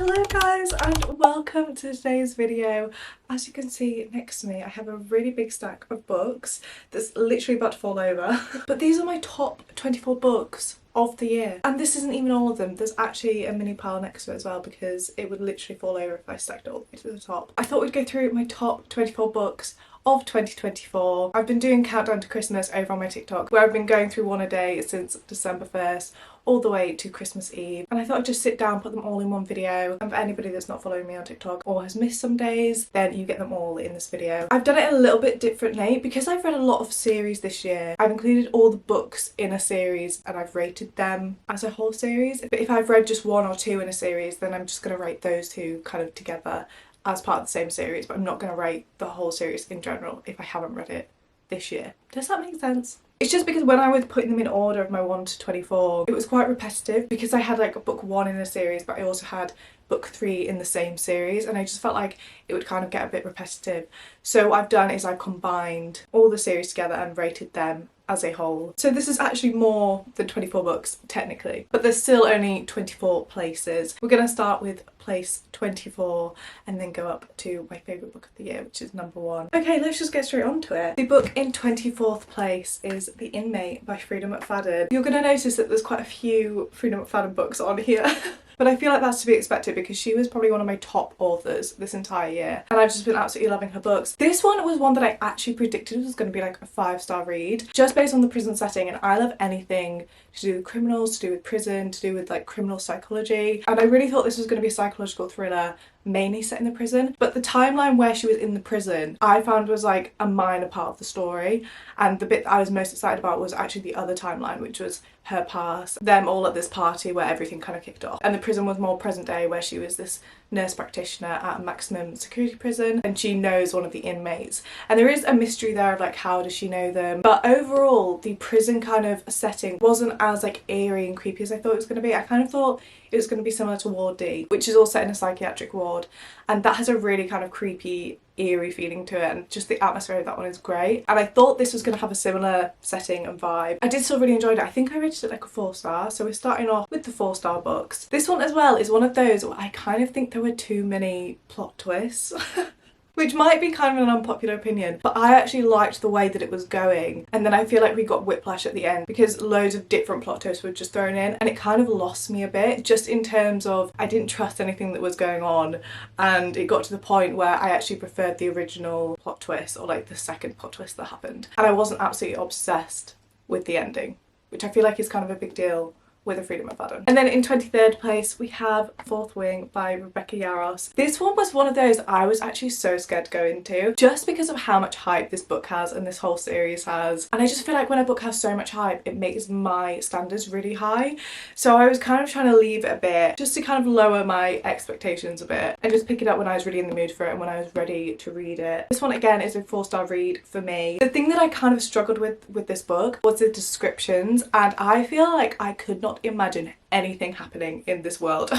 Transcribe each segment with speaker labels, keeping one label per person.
Speaker 1: Hello guys and welcome to today's video. As you can see next to me I have a really big stack of books that's literally about to fall over. But these are my top 24 books of the year. And this isn't even all of them. There's actually a mini pile next to it as well because it would literally fall over if I stacked it all the way to the top. I thought we'd go through my top 24 books of 2024. I've been doing Countdown to Christmas over on my TikTok where I've been going through one a day since December 1st all the way to Christmas Eve, and I thought I'd just sit down, put them all in one video. And for anybody that's not following me on TikTok or has missed some days, then you get them all in this video. I've done it a little bit differently because I've read a lot of series this year. I've included all the books in a series and I've rated them as a whole series. But if I've read just one or two in a series, then I'm just going to rate those two kind of together as part of the same series, but I'm not going to rate the whole series in general if I haven't read it this year. Does that make sense? It's just because when I was putting them in order of my 1 to 24, it was quite repetitive because I had like a book 1 in a series, but I also had book 3 in the same series, and I just felt like it would kind of get a bit repetitive. So what I've done is I've combined all the series together and rated them as a whole. So this is actually more than 24 books technically, but there's still only 24 places. We're going to start with place 24 and then go up to my favourite book of the year, which is number 1. Okay, let's just get straight on to it. The book in 24th place is The Inmate by Freida McFadden. You're going to notice that there's quite a few Freida McFadden books on here. But I feel like that's to be expected because she was probably one of my top authors this entire year and I've just been absolutely loving her books. This one was one that I actually predicted was going to be like a 5-star read just based on the prison setting, and I love anything to do with criminals, to do with prison, to do with like criminal psychology, and I really thought this was going to be a psychological thriller mainly set in the prison. But the timeline where she was in the prison I found was like a minor part of the story, and the bit that I was most excited about was actually the other timeline, which was her past, them all at this party where everything kind of kicked off, and the prison was more present day where she was this nurse practitioner at a maximum security prison and she knows one of the inmates, and there is a mystery there of like how does she know them. But overall the prison kind of setting wasn't as like eerie and creepy as I thought it was going to be. I kind of thought it was going to be similar to Ward D, which is all set in a psychiatric ward, and that has a really kind of creepy eerie feeling to it, and just the atmosphere of that one is great. And I thought this was going to have a similar setting and vibe. I did still really enjoy it. I think I rated it like a 4-star, so we're starting off with the 4-star books. This one as well is one of those where I kind of think there were too many plot twists. Which might be kind of an unpopular opinion, but I actually liked the way that it was going, and then I feel like we got whiplash at the end because loads of different plot twists were just thrown in and it kind of lost me a bit, just in terms of I didn't trust anything that was going on, and it got to the point where I actually preferred the original plot twist, or like the second plot twist that happened, and I wasn't absolutely obsessed with the ending, which I feel like is kind of a big deal with a Freida McFadden. And then in 23rd place we have Fourth Wing by Rebecca Yarros. This one was one of those I was actually so scared to go into just because of how much hype this book has and this whole series has, and I just feel like when a book has so much hype it makes my standards really high, so I was kind of trying to leave it a bit just to kind of lower my expectations a bit and just pick it up when I was really in the mood for it and when I was ready to read it. This one again is a 4-star read for me. The thing that I kind of struggled with this book was the descriptions, and I feel like I could not imagine anything happening in this world.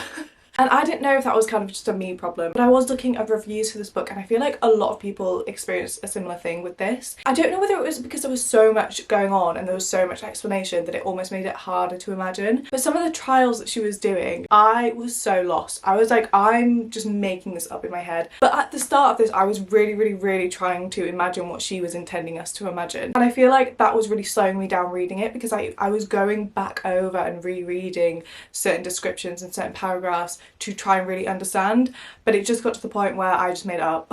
Speaker 1: And I didn't know if that was kind of just a me problem, but I was looking at reviews for this book and I feel like a lot of people experienced a similar thing with this. I don't know whether it was because there was so much going on and there was so much explanation that it almost made it harder to imagine. But some of the trials that she was doing, I was so lost. I was like, I'm just making this up in my head. But at the start of this, I was really trying to imagine what she was intending us to imagine. And I feel like that was really slowing me down reading it because I was going back over and rereading certain descriptions and certain paragraphs to try and really understand, but it just got to the point where I just made it up.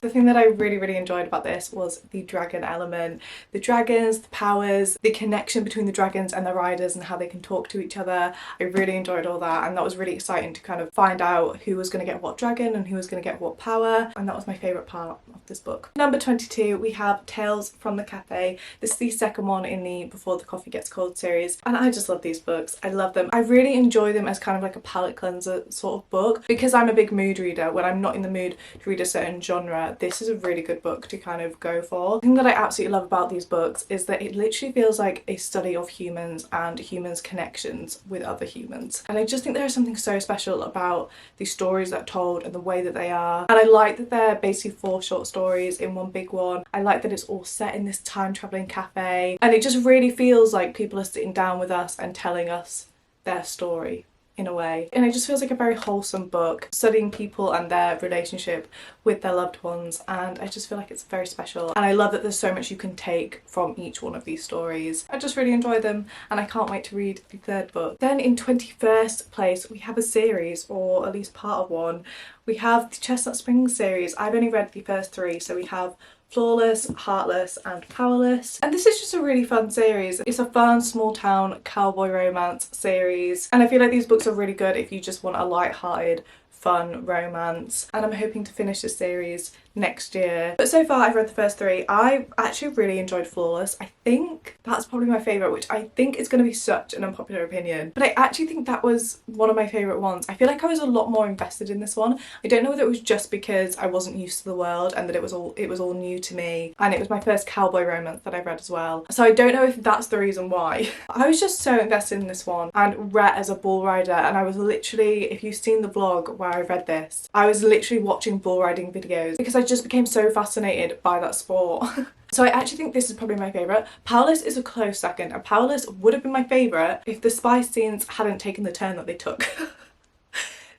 Speaker 1: The thing that I really enjoyed about this was the dragon element. The dragons, the powers, the connection between the dragons and the riders and how they can talk to each other. I really enjoyed all that, and that was really exciting to kind of find out who was going to get what dragon and who was going to get what power, and that was my favourite part of this book. Number 22 we have Tales from the Cafe. This is the second one in the Before the Coffee Gets Cold series, and I just love these books. I love them. I really enjoy them as kind of like a palette cleanser sort of book because I'm a big mood reader. When I'm not in the mood to read a certain genre, this is a really good book to kind of go for. The thing that I absolutely love about these books is that it literally feels like a study of humans and humans' connections with other humans, and I just think there is something so special about the stories that are told and the way that they are. And I like that they're basically 4 short stories in one big one. I like that it's all set in this time traveling cafe, and it just really feels like people are sitting down with us and telling us their story in a way. And it just feels like a very wholesome book, studying people and their relationship with their loved ones, and I just feel like it's very special. And I love that there's so much you can take from each one of these stories. I just really enjoy them, and I can't wait to read the third book. Then in 21st place, we have a series, or at least part of one. We have the Chestnut Springs series. I've only read the first three, so we have Flawless, Heartless and Powerless. And this is just a really fun series. It's a fun small town cowboy romance series, and I feel like these books are really good if you just want a light-hearted fun romance, and I'm hoping to finish this series next year. But so far I've read the first three. I actually really enjoyed Flawless. I think that's probably my favourite, which I think is going to be such an unpopular opinion, but I actually think that was one of my favourite ones. I feel like I was a lot more invested in this one. I don't know whether it was just because I wasn't used to the world and that it was all new to me, and it was my first cowboy romance that I read as well, so I don't know if that's the reason why. I was just so invested in this one, and Rhett as a bull rider, and I was literally, if you've seen the vlog where I read this, I was literally watching bull riding videos because I just became so fascinated by that sport. So I actually think this is probably my favourite. Powerless is a close second, and Powerless would have been my favourite if the spy scenes hadn't taken the turn that they took.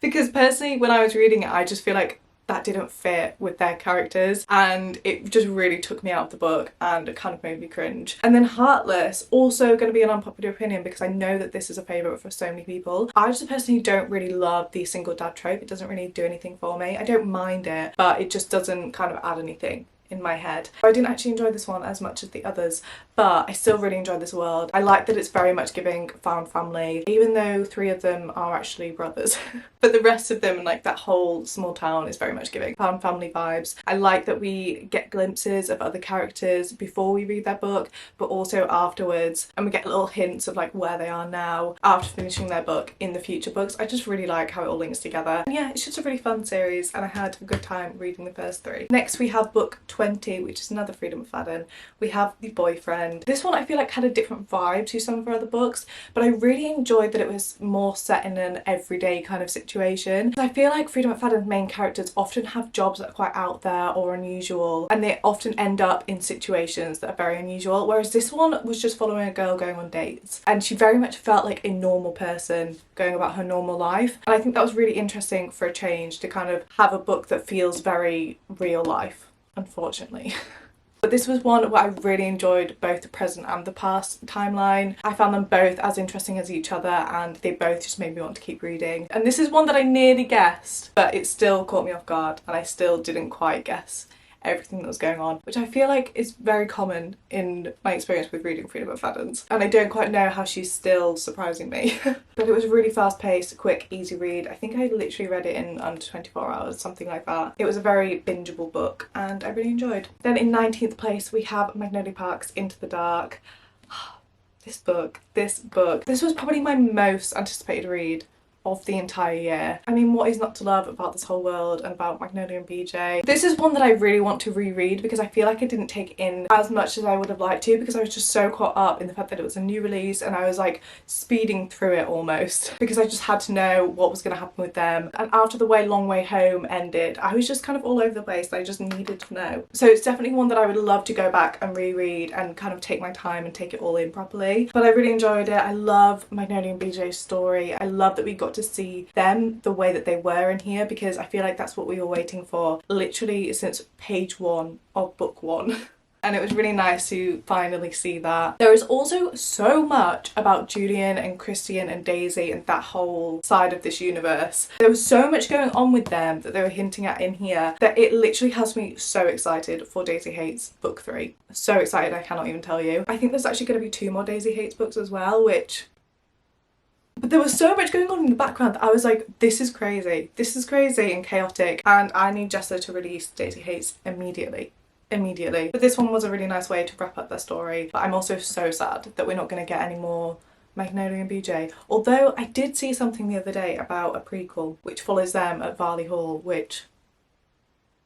Speaker 1: Because personally, when I was reading it, I just feel like that didn't fit with their characters, and it just really took me out of the book and it kind of made me cringe. And then Heartless, also going to be an unpopular opinion because I know that this is a favourite for so many people. I just personally don't really love the single dad trope. It doesn't really do anything for me. I don't mind it, but it just doesn't kind of add anything in my head. I didn't actually enjoy this one as much as the others, but I still really enjoyed this world. I like that it's very much giving found family, even though 3 of them are actually brothers. But the rest of them and like that whole small town is very much giving found family vibes. I like that we get glimpses of other characters before we read their book, but also afterwards, and we get little hints of like where they are now after finishing their book in the future books. I just really like how it all links together. And yeah, it's just a really fun series, and I had a good time reading the first 3. Next we have book 20, which is another Freedom McFadden. We have The Boyfriend. This one I feel like had a different vibe to some of her other books, but I really enjoyed that it was more set in an everyday kind of situation. I feel like Freedom McFadden's main characters often have jobs that are quite out there or unusual, and they often end up in situations that are very unusual, whereas this one was just following a girl going on dates, and she very much felt like a normal person going about her normal life. And I think that was really interesting for a change, to kind of have a book that feels very real life, unfortunately. But this was one where I really enjoyed both the present and the past timeline. I found them both as interesting as each other, and they both just made me want to keep reading. And this is one that I nearly guessed, but it still caught me off guard, and I still didn't quite guess everything that was going on, which I feel like is very common in my experience with reading Freedom McFadden's, and I don't quite know how she's still surprising me. But it was a really fast paced, quick, easy read. I think I literally read it in under 24 hours, something like that. It was a very bingeable book and I really enjoyed. Then in 19th place we have Magnolia Park's Into the Dark. This was probably my most anticipated read of the entire year. I mean, what is not to love about this whole world and about Magnolia and BJ? This is one that I really want to reread because I feel like I didn't take in as much as I would have liked to, because I was just so caught up in the fact that it was a new release, and I was like speeding through it almost because I just had to know what was going to happen with them. And after The Long Way Home ended, I was just kind of all over the place. I just needed to know. So it's definitely one that I would love to go back and reread and kind of take my time and take it all in properly. But I really enjoyed it. I love Magnolia and BJ's story. I love that we got to see them the way that they were in here, because I feel like that's what we were waiting for literally since page 1 of book 1. And it was really nice to finally see that. There is also so much about Julian and Christian and Daisy and that whole side of this universe. There was so much going on with them that they were hinting at in here that it literally has me so excited for Daisy Hates book 3. So excited I cannot even tell you. I think there's actually going to be 2 more Daisy Hates books as well, but there was so much going on in the background that I was like, this is crazy. This is crazy and chaotic, and I need Jessa to release Daisy Hates immediately. But this one was a really nice way to wrap up their story. But I'm also so sad that we're not going to get any more Magnolia and BJ. Although I did see something the other day about a prequel which follows them at Varley Hall, which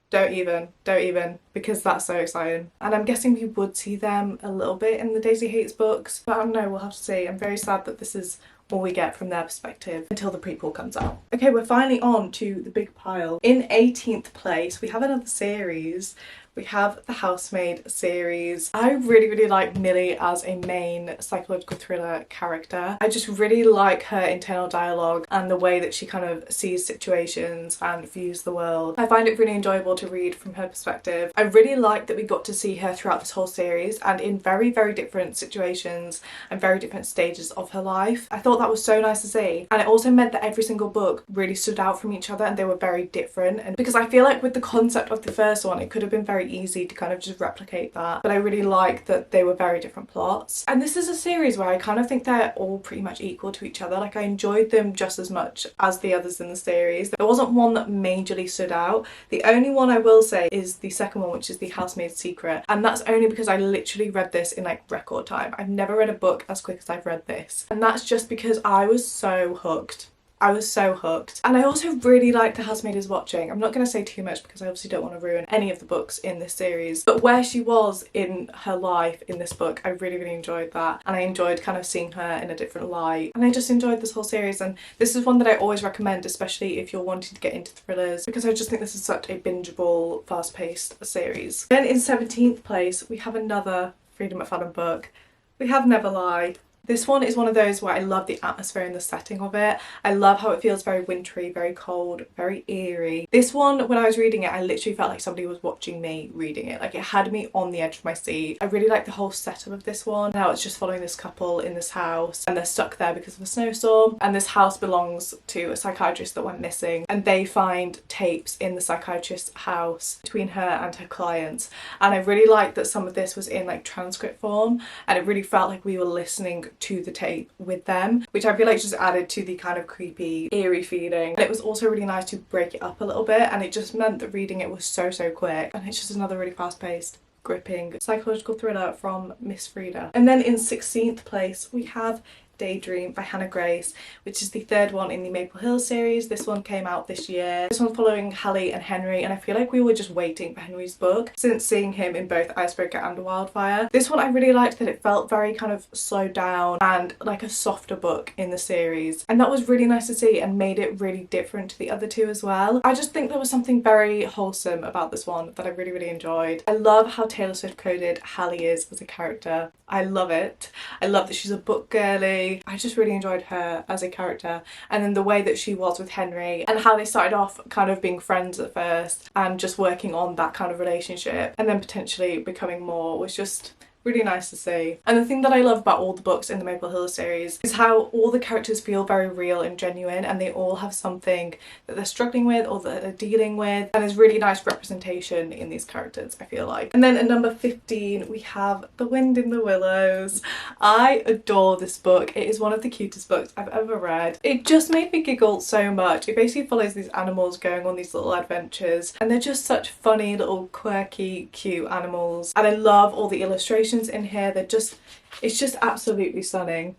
Speaker 1: don't even, because that's so exciting. And I'm guessing we would see them a little bit in the Daisy Hates books, but I don't know, we'll have to see. I'm very sad that this is all we get from their perspective until the prequel comes out. Okay, we're finally on to the big pile. In 18th place, we have another series, we have the Housemaid series. I really like Millie as a main psychological thriller character. I just really like her internal dialogue and the way that she kind of sees situations and views the world. I find it really enjoyable to read from her perspective. I really like that we got to see her throughout this whole series and in very different situations and very different stages of her life. I thought that was so nice to see, and it also meant that every single book really stood out from each other and they were very different. And because I feel like with the concept of the first one, it could have been very easy to kind of just replicate that, but I really like that they were very different plots. And this is a series where I kind of think they're all pretty much equal to each other. Like, I enjoyed them just as much as the others in the series. There wasn't one that majorly stood out. The only one I will say is the second one, which is The Housemaid's Secret, and that's only because I literally read this in like record time. I've never read a book as quick as I've read this, and that's just because I was so hooked. I was so hooked. And I also really like The Housemaid is Watching. I'm not going to say too much because I obviously don't want to ruin any of the books in this series, but where she was in her life in this book, I really enjoyed that, and I enjoyed kind of seeing her in a different light, and I just enjoyed this whole series. And this is one that I always recommend, especially if you're wanting to get into thrillers, because I just think this is such a bingeable, fast-paced series. Then in 17th place we have another Freedom McFadden book. We have Never Lie. This one is one of those where I love the atmosphere and the setting of it. I love how it feels very wintry, very cold, very eerie. This one, when I was reading it, I literally felt like somebody was watching me reading it. Like, it had me on the edge of my seat. I really like the whole setup of this one. Now it's just following this couple in this house, and they're stuck there because of a snowstorm, and this house belongs to a psychiatrist that went missing, and they find tapes in the psychiatrist's house between her and her clients. And I really liked that some of this was in like transcript form, and it really felt like we were listening to the tape with them, which I feel like just added to the kind of creepy, eerie feeling. And it was also really nice to break it up a little bit, and it just meant that reading it was so quick, and it's just another really fast-paced, gripping psychological thriller from Miss Frida. And then in 16th place we have Daydream by Hannah Grace, which is the third one in the Maple Hill series. This one came out this year. This one following Hallie and Henry, and I feel like we were just waiting for Henry's book since seeing him in both Icebreaker and Wildfire. This one I really liked that it felt very kind of slowed down and like a softer book in the series, and that was really nice to see and made it really different to the other two as well. I just think there was something very wholesome about this one that I really enjoyed. I love how Taylor Swift coded Hallie is as a character. I love it. I love that she's a book girly. I just really enjoyed her as a character, and then the way that she was with Henry and how they started off kind of being friends at first and just working on that kind of relationship and then potentially becoming more was just really nice to see. And the thing that I love about all the books in the Maple Hill series is how all the characters feel very real and genuine, and they all have something that they're struggling with or that they're dealing with, and there's really nice representation in these characters, I feel like. And then at number 15 we have The Wind in the Willows. I adore this book. It is one of the cutest books I've ever read. It just made me giggle so much. It basically follows these animals going on these little adventures, and they're just such funny little quirky cute animals, and I love all the illustrations in here. It's just absolutely stunning,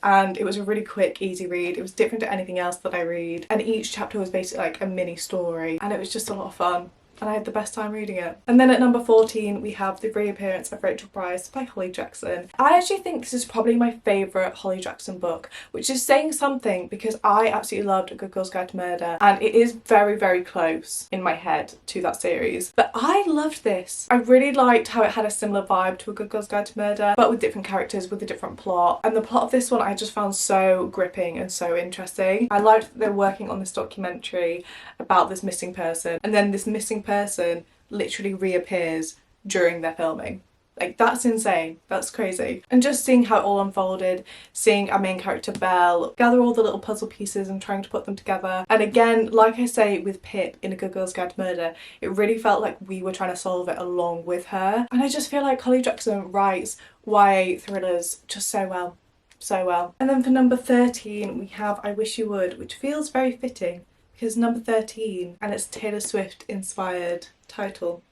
Speaker 1: and it was a really quick, easy read. It was different to anything else that I read, and each chapter was basically like a mini story, and it was just a lot of fun, and I had the best time reading it. And then at number 14 we have The Reappearance of Rachel Price by Holly Jackson. I actually think this is probably my favourite Holly Jackson book, which is saying something because I absolutely loved A Good Girl's Guide to Murder, and it is very close in my head to that series. But I loved this. I really liked how it had a similar vibe to A Good Girl's Guide to Murder, but with different characters, with a different plot. And the plot of this one I just found so gripping and so interesting. I liked that they're working on this documentary about this missing person, and then this missing person literally reappears during their filming. Like, that's insane. That's crazy. And just seeing how it all unfolded, seeing our main character Belle gather all the little puzzle pieces and trying to put them together. And again, like I say with Pip in A Good Girl's Guide to Murder, it really felt like we were trying to solve it along with her. And I just feel like Holly Jackson writes YA thrillers just so well. So well. And then for number 13 we have I Wish You Would, which feels very fitting because number 13, and it's Taylor Swift inspired title.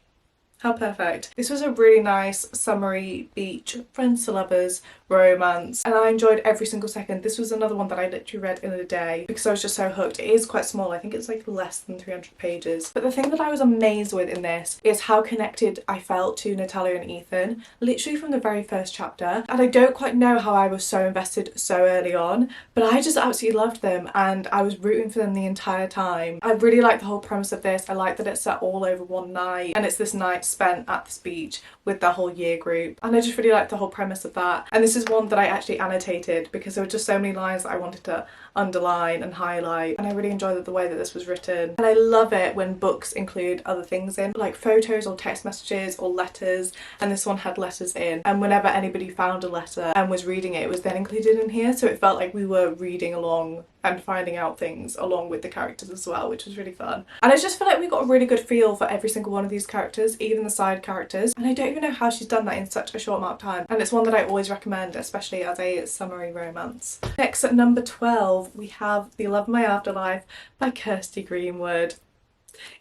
Speaker 1: How perfect. This was a really nice summery beach, friends to lovers romance, and I enjoyed every single second. This was another one that I literally read in a day because I was just so hooked. It is quite small. I think it's like less than 300 pages. But the thing that I was amazed with in this is how connected I felt to Natalia and Ethan, literally from the very first chapter. And I don't quite know how I was so invested so early on, but I just absolutely loved them and I was rooting for them the entire time. I really like the whole premise of this. I like that it's set all over one night and it's this night spent at this beach with the whole year group, and I just really like the whole premise of that. And this is one that I actually annotated because there were just so many lines that I wanted to underline and highlight, and I really enjoyed the way that this was written. And I love it when books include other things in, like photos or text messages or letters, and this one had letters in, and whenever anybody found a letter and was reading it, it was then included in here, so it felt like we were reading along and finding out things along with the characters as well, which was really fun. And I just feel like we got a really good feel for every single one of these characters, even the side characters, and I don't even know how she's done that in such a short amount of time, and it's one that I always recommend, especially as a summery romance. Next, at number 12, we have The Love of My Afterlife by Kirsty Greenwood.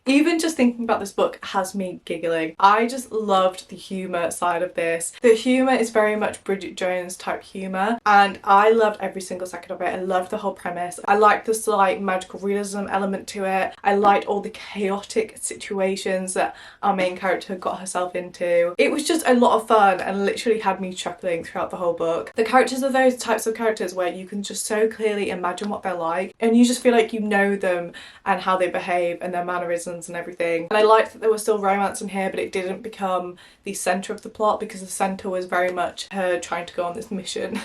Speaker 1: Even just thinking about this book has me giggling. I just loved the humour side of this. The humour is very much Bridget Jones type humour, and I loved every single second of it. I loved the whole premise. I liked the slight magical realism element to it. I liked all the chaotic situations that our main character got herself into. It was just a lot of fun and literally had me chuckling throughout the whole book. The characters are those types of characters where you can just so clearly imagine what they're like, and you just feel like you know them and how they behave and their mannerisms and everything. And I liked that there was still romance in here, but it didn't become the centre of the plot, because the centre was very much her trying to go on this mission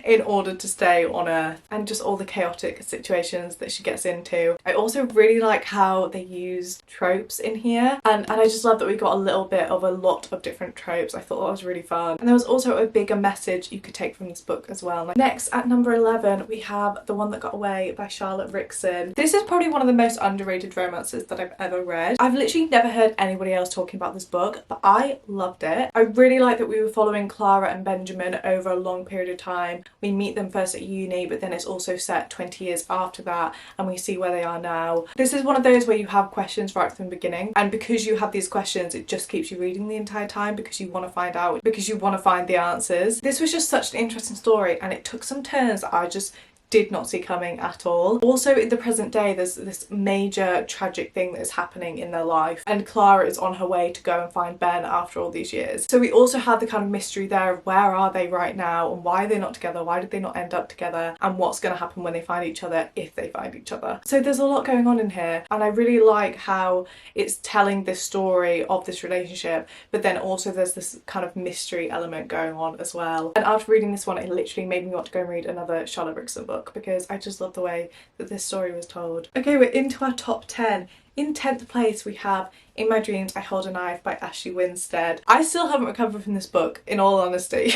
Speaker 1: in order to stay on Earth, and just all the chaotic situations that she gets into. I also really like how they use tropes in here, and I just love that we got a little bit of a lot of different tropes. I thought that was really fun, and there was also a bigger message you could take from this book as well. Next, at number 11, we have The One That Got Away by Charlotte Rickson. This is probably one of the most underrated romances that I've ever read. I've literally never heard anybody else talking about this book, but I loved it. I really like that we were following Clara and Benjamin over a long period of time. We meet them first at uni, but then it's also set 20 years after that, and we see where they are now. This is one of those where you have questions right from the beginning, and because you have these questions, it just keeps you reading the entire time because you want to find out, because you want to find the answers. This was just such an interesting story, and it took some turns that I just did not see coming at all. Also, in the present day, there's this major tragic thing that is happening in their life, and Clara is on her way to go and find Ben after all these years. So we also had the kind of mystery there of where are they right now, and why are they not together, why did they not end up together, and what's going to happen when they find each other, if they find each other. So there's a lot going on in here, and I really like how it's telling this story of this relationship, but then also there's this kind of mystery element going on as well. And after reading this one, it literally made me want to go and read another Charlotte Rickson book, because I just love the way that this story was told. Okay, we're into our top 10. In 10th place, we have In My Dreams I Hold a Knife by Ashley Winstead. I still haven't recovered from this book, in all honesty.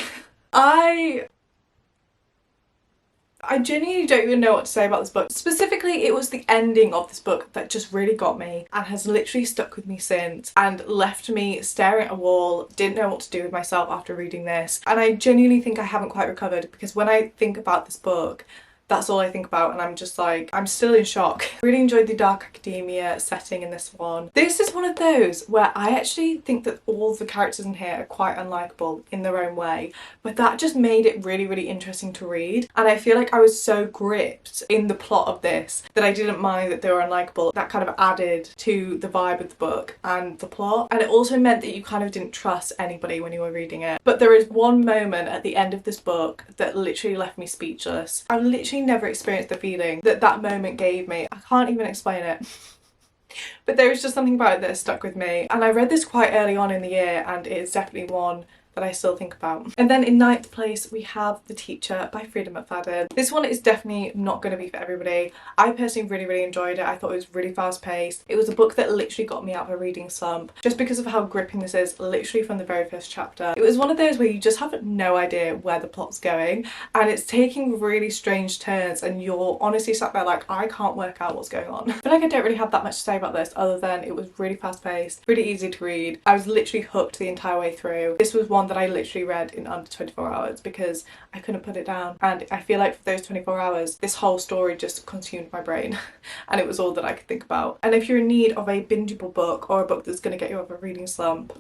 Speaker 1: I genuinely don't even know what to say about this book. Specifically, it was the ending of this book that just really got me and has literally stuck with me since, and left me staring at a wall, didn't know what to do with myself after reading this. And I genuinely think I haven't quite recovered, because when I think about this book, that's all I think about, and I'm just like, I'm still in shock. Really enjoyed the dark academia setting in this one. This is one of those where I actually think that all the characters in here are quite unlikable in their own way, but that just made it really, really interesting to read. And I feel like I was so gripped in the plot of this that I didn't mind that they were unlikable. That kind of added to the vibe of the book and the plot. And it also meant that you kind of didn't trust anybody when you were reading it. But there is one moment at the end of this book that literally left me speechless. I literally never experienced the feeling that that moment gave me. I can't even explain it. But there was just something about it that stuck with me. And I read this quite early on in the year, and it is definitely one that I still think about. And then in 9th place, we have The Teacher by Frida McFadden. This one is definitely not going to be for everybody. I personally really, really enjoyed it. I thought it was really fast paced. It was a book that literally got me out of a reading slump, just because of how gripping this is, literally from the very first chapter. It was one of those where you just have no idea where the plot's going, and it's taking really strange turns, and you're honestly sat there like, I can't work out what's going on. I feel like I don't really have that much to say about this, other than it was really fast paced, really easy to read. I was literally hooked the entire way through. This was one one that I literally read in under 24 hours because I couldn't put it down, and I feel like for those 24 hours this whole story just consumed my brain and it was all that I could think about. And if you're in need of a bingeable book or a book that's going to get you out of a reading slump.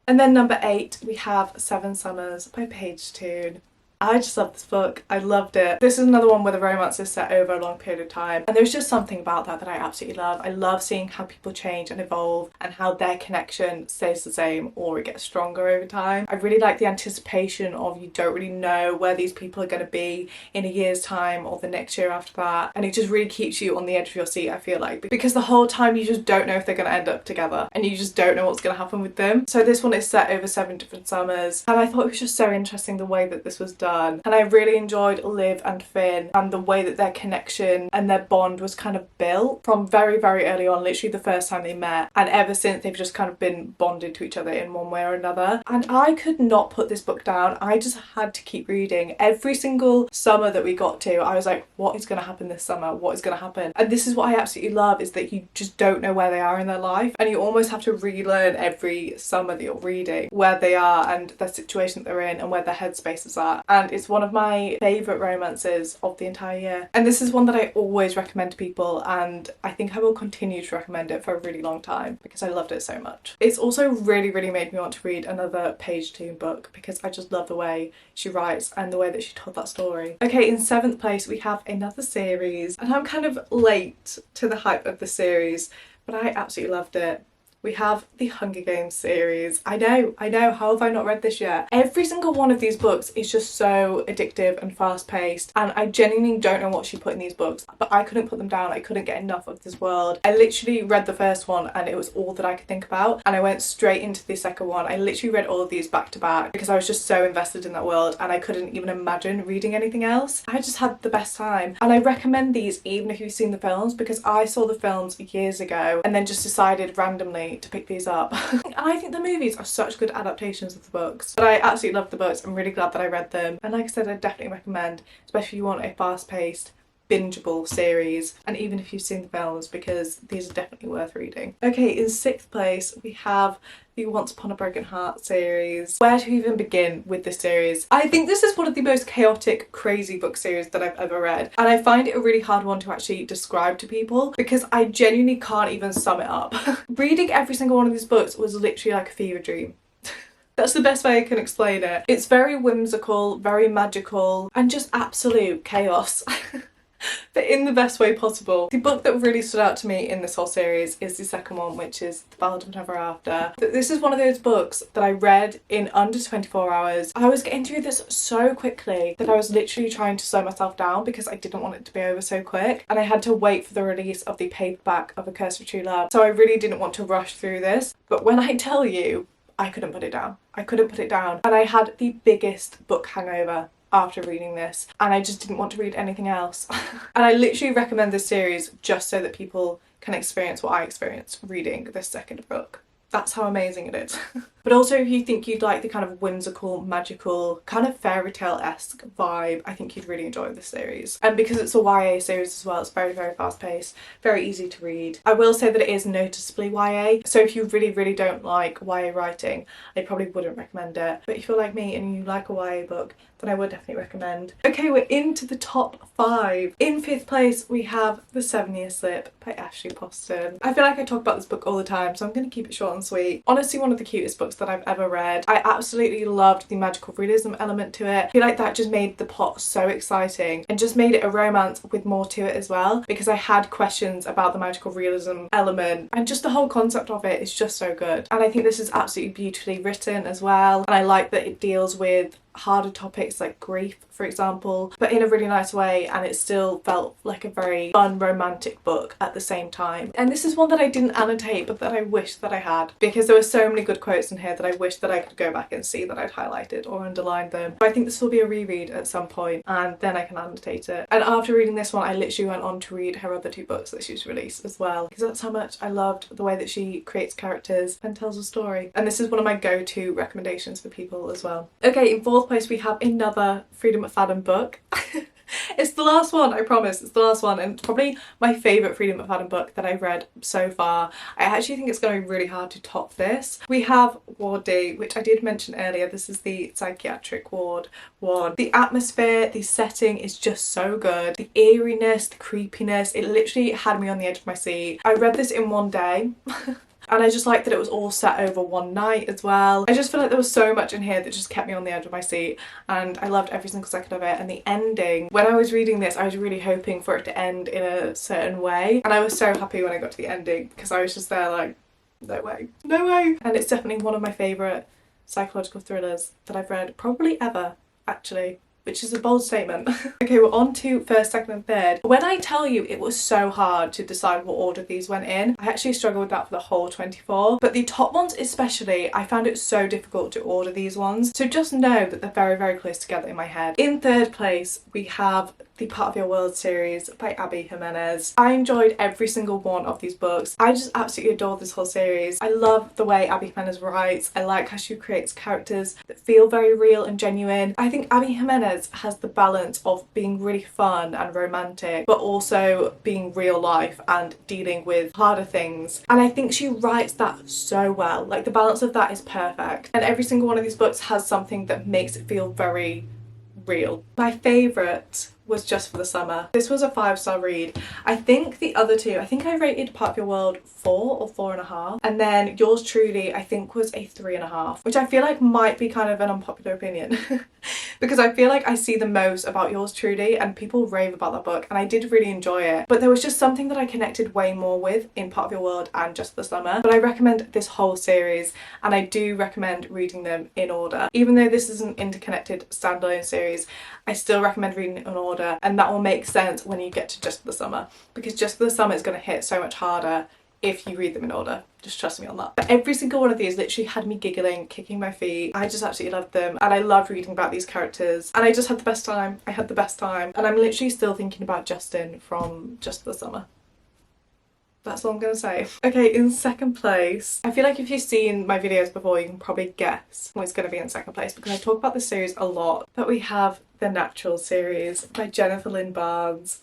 Speaker 1: And then number 8 we have Seven Summers by Paige Toon. I just love this book. I loved it. This is another one where the romance is set over a long period of time, and there's just something about that that I absolutely love. I love seeing how people change and evolve and how their connection stays the same or it gets stronger over time. I really like the anticipation of you don't really know where these people are going to be in a year's time or the next year after that, and it just really keeps you on the edge of your seat, I feel like, because the whole time you just don't know if they're going to end up together and you just don't know what's going to happen with them. So this one is set over 7 different summers, and I thought it was just so interesting the way that this was done. And I really enjoyed Liv and Finn and the way that their connection and their bond was kind of built from very, very early on, literally the first time they met, and ever since they've just kind of been bonded to each other in one way or another. And I could not put this book down. I just had to keep reading. Every single summer that we got to, I was like, what is going to happen this summer? What is going to happen? And this is what I absolutely love, is that you just don't know where they are in their life, and you almost have to relearn every summer that you're reading where they are and the situation that they're in and where their headspace is at. And it's one of my favourite romances of the entire year. And this is one that I always recommend to people, and I think I will continue to recommend it for a really long time because I loved it so much. It's also really, really made me want to read another Paige Toon book because I just love the way she writes and the way that she told that story. Okay, in 7th place we have another series, and I'm kind of late to the hype of the series, but I absolutely loved it. We have the Hunger Games series. I know, how have I not read this yet? Every single one of these books is just so addictive and fast paced, and I genuinely don't know what she put in these books, but I couldn't put them down. I couldn't get enough of this world. I literally read the first one and it was all that I could think about, and I went straight into the second one. I literally read all of these back to back because I was just so invested in that world and I couldn't even imagine reading anything else. I just had the best time, and I recommend these even if you've seen the films, because I saw the films years ago and then just decided randomly to pick these up. And I think the movies are such good adaptations of the books, but I absolutely love the books. I'm really glad that I read them, and like I said, I definitely recommend, especially if you want a fast-paced bingeable series, and even if you've seen the films, because these are definitely worth reading. Okay, in 6th place we have the Once Upon a Broken Heart series. Where to even begin with this series? I think this is one of the most chaotic, crazy book series that I've ever read, and I find it a really hard one to actually describe to people because I genuinely can't even sum it up. Reading every single one of these books was literally like a fever dream. That's the best way I can explain it. It's very whimsical, very magical, and just absolute chaos. But in the best way possible. The book that really stood out to me in this whole series is the second one, which is The Ballad of Never After. This is one of those books that I read in under 24 hours. I was getting through this so quickly that I was literally trying to slow myself down because I didn't want it to be over so quick, and I had to wait for the release of the paperback of A Curse for True Love, so I really didn't want to rush through this. But when I tell you, I couldn't put it down. I couldn't put it down, and I had the biggest book hangover after reading this, and I just didn't want to read anything else. And I literally recommend this series just so that people can experience what I experienced reading this second book. That's how amazing it is. But also, if you think you'd like the kind of whimsical, magical, kind of fairy tale-esque vibe, I think you'd really enjoy this series. And because it's a YA series as well, it's very, very fast-paced, very easy to read. I will say that it is noticeably YA, so if you really, really don't like YA writing, I probably wouldn't recommend it. But if you're like me and you like a YA book, then I would definitely recommend. Okay, we're into the top 5. In 5th place, we have The 7-Year Slip by Ashley Poston. I feel like I talk about this book all the time, so I'm going to keep it short and sweet. Honestly, one of the cutest books that I've ever read. I absolutely loved the magical realism element to it. I feel like that just made the plot so exciting and just made it a romance with more to it as well, because I had questions about the magical realism element, and just the whole concept of it is just so good. And I think this is absolutely beautifully written as well, and I like that it deals with harder topics like grief, for example, but in a really nice way, and it still felt like a very fun romantic book at the same time. And this is one that I didn't annotate but that I wish that I had, because there were so many good quotes in here that I wish that I could go back and see that I'd highlighted or underlined them. But I think this will be a reread at some point and then I can annotate it. And after reading this one, I literally went on to read her other 2 books that she's released as well, because that's how much I loved the way that she creates characters and tells a story. And this is one of my go-to recommendations for people as well. Okay, in 4th place we have another Freedom McFadden book. It's the last one, I promise, it's the last one, and it's probably my favourite Freedom McFadden book that I've read so far. I actually think it's going to be really hard to top this. We have Ward D, which I did mention earlier. This is the psychiatric ward one. The atmosphere, the setting is just so good. The eeriness, the creepiness, it literally had me on the edge of my seat. I read this in one day. And I just liked that it was all set over one night as well. I just feel like there was so much in here that just kept me on the edge of my seat, and I loved every single second of it. And the ending, when I was reading this, I was really hoping for it to end in a certain way, and I was so happy when I got to the ending because I was just there like, no way, no way. And it's definitely one of my favourite psychological thrillers that I've read probably ever, actually. Which is a bold statement. Okay, we're on to first, second and third. When I tell you it was so hard to decide what order these went in, I actually struggled with that for the whole 24. But the top ones especially, I found it so difficult to order these ones. So just know that they're very, very close together in my head. In third place, we have the Part of Your World series by Abby Jimenez. I enjoyed every single one of these books. I just absolutely adore this whole series. I love the way Abby Jimenez writes. I like how she creates characters that feel very real and genuine. I think Abby Jimenez has the balance of being really fun and romantic, but also being real life and dealing with harder things. And I think she writes that so well. Like, the balance of that is perfect. And every single one of these books has something that makes it feel very real. My favourite was Just for the Summer. This was a 5-star read. I think the other two, I think I rated Part of Your World 4 or 4.5, and then Yours Truly I think was a 3.5, which I feel like might be kind of an unpopular opinion because I feel like I see the most about Yours Truly and people rave about that book, and I did really enjoy it, but there was just something that I connected way more with in Part of Your World and Just for the Summer. But I recommend this whole series, and I do recommend reading them in order. Even though this is an interconnected standalone series, I still recommend reading it in order, and that will make sense when you get to Just for the Summer, because Just for the Summer is going to hit so much harder if you read them in order. Just trust me on that. But every single one of these literally had me giggling, kicking my feet. I just absolutely loved them, and I loved reading about these characters, and I just had the best time. I had the best time, and I'm literally still thinking about Justin from Just for the Summer. That's all I'm gonna say. Okay, in second place, I feel like if you've seen my videos before, you can probably guess what's gonna be in second place because I talk about this series a lot. But we have The Natural series by Jennifer Lynn Barnes.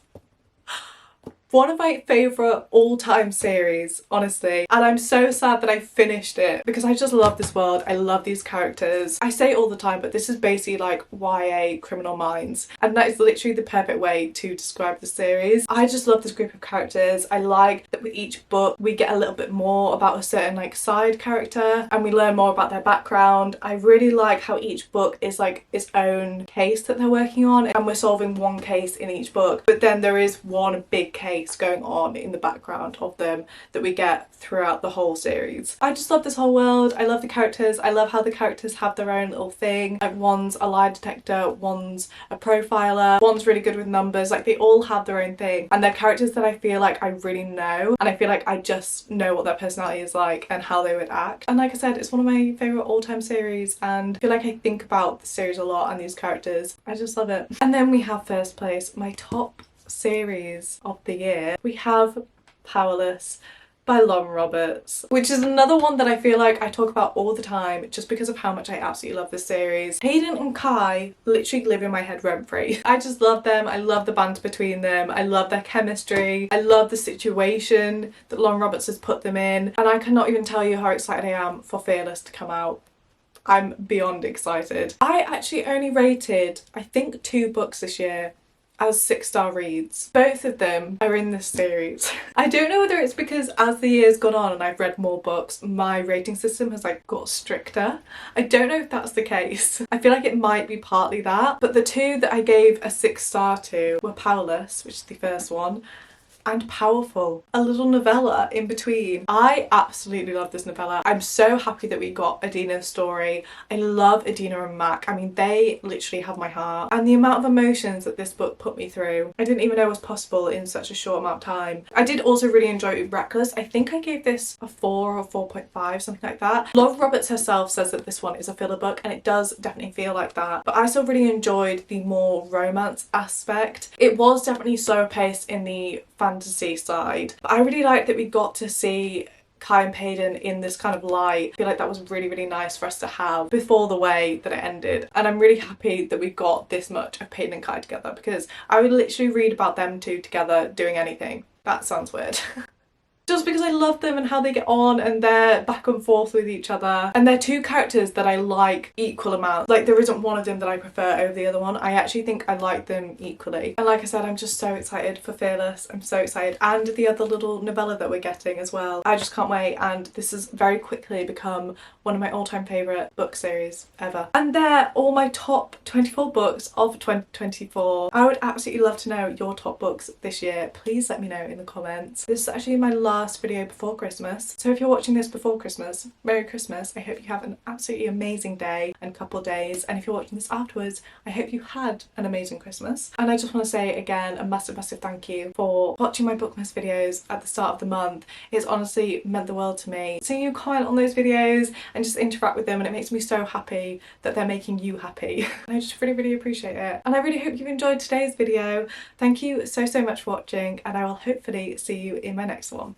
Speaker 1: One of my favourite all-time series, honestly, and I'm so sad that I finished it because I just love this world. I love these characters. I say it all the time, but this is basically like YA Criminal Minds, and that is literally the perfect way to describe the series. I just love this group of characters. I like that with each book we get a little bit more about a certain like side character and we learn more about their background. I really like how each book is like its own case that they're working on, and we're solving one case in each book, but then there is one big case going on in the background of them that we get throughout the whole series. I just love this whole world. I love the characters. I love how the characters have their own little thing. Like, one's a lie detector, one's a profiler, one's really good with numbers. Like, they all have their own thing, and they're characters that I feel like I really know, and I feel like I just know what their personality is like and how they would act. And like I said, it's one of my favourite all-time series, and I feel like I think about the series a lot and these characters. I just love it. And then we have first place, my top series of the year. We have Powerless by Lauren Roberts, which is another one that I feel like I talk about all the time just because of how much I absolutely love this series. Hayden and Kai literally live in my head rent-free. I just love them. I love the banter between them. I love their chemistry. I love the situation that Lauren Roberts has put them in, and I cannot even tell you how excited I am for Fearless to come out. I'm beyond excited. I actually only rated, I think, 2 books this year as 6-star reads. Both of them are in this series. I don't know whether it's because as the year's gone on and I've read more books, my rating system has like got stricter. I don't know if that's the case. I feel like it might be partly that, but the 2 that I gave a 6-star to were Powerless, which is the first one, and Powerful, a little novella in between. I absolutely love this novella. I'm so happy that we got Adina's story. I love Adina and Mac. I mean, they literally have my heart. And the amount of emotions that this book put me through, I didn't even know was possible in such a short amount of time. I did also really enjoy Reckless. I think I gave this a 4 or 4.5, something like that. Lauren Roberts herself says that this one is a filler book, and it does definitely feel like that. But I still really enjoyed the more romance aspect. It was definitely slower paced in the fantasy side, but I really liked that we got to see Kai and Payden in this kind of light. I feel like that was really, really nice for us to have before the way that it ended. And I'm really happy that we got this much of Payden and Kai together, because I would literally read about them two together doing anything. That sounds weird. Just because I love them and how they get on and they're back and forth with each other. And they're two characters that I like equal amounts. Like, there isn't one of them that I prefer over the other one. I actually think I like them equally. And like I said, I'm just so excited for Fearless. I'm so excited. And the other little novella that we're getting as well. I just can't wait. And this has very quickly become one of my all-time favourite book series ever. And they're all my top 24 books of 2024. I would absolutely love to know your top books this year. Please let me know in the comments. This is actually my last video before Christmas, so if you're watching this before Christmas, Merry Christmas. I hope you have an absolutely amazing day and couple days, and if you're watching this afterwards, I hope you had an amazing Christmas. And I just want to say again a massive thank you for watching my Bookmas videos at the start of the month. It's honestly meant the world to me. Seeing you comment on those videos and just interact with them, and it makes me so happy that they're making you happy. And I just really appreciate it, and I really hope you've enjoyed today's video. Thank you so much for watching, and I will hopefully see you in my next one.